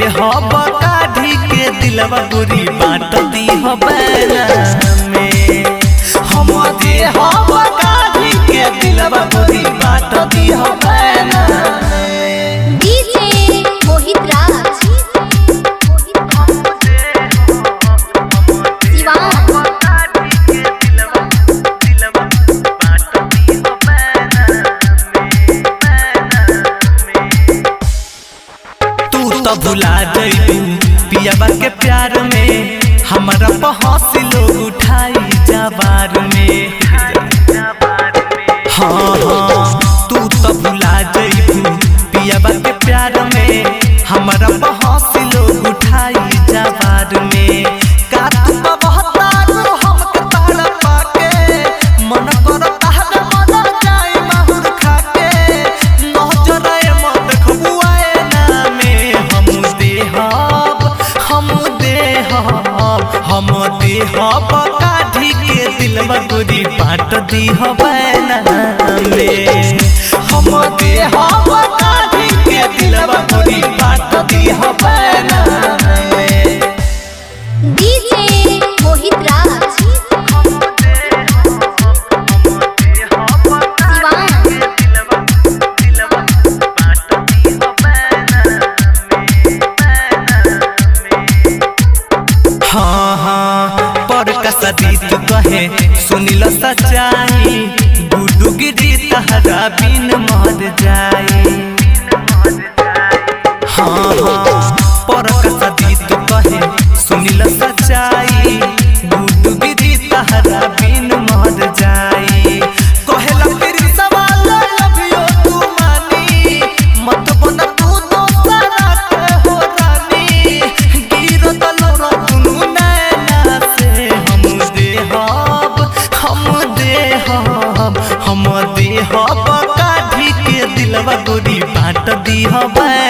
देहब काढ़ी के दिलवा गोरी बाँट दीह बैना में। हम देहब काढ़ी के दिलवा गोरी बाँट दीह बैना में। डीजे मोहित राज तो भुला जइबू पियाबा के प्यार में, हमारा पहुँच लोग उठाई जबार में। हाँ हाँ तू तो भुला जइबू पियाबा के प्यार में, हमारा पहुँच लोग उठाई जबार में। का तू बहता हमके तारा पाके, मन कर ताहर मन जाए माहुर खाके। नजर मत खबुआए ना में, हम देहब काढ़ी के दिलवा गोरी बाँट दीह बैना में। हम देहब काढ़ी के दिलवा गोरी बाँट दीह बैना में। डीजे मोहित राज हाँ हाँ पर कसदी तू कहे सुनिल सच्चाई, गुडू गिरी तहरा बिन मर जाई। हाँ हाँ पर कसदी तू कहे सुनिल सच्चाई, गुडू गिरी तहरा बिन मर जाई। कहेला फिर सवाल लभियो तू मानी, मत बन तू दोसरा के हो रानी। गिरो तलोरा दुनू नैना से, हम देहब काढ़ी के दिलवा गोरी बाँट दीह बैना।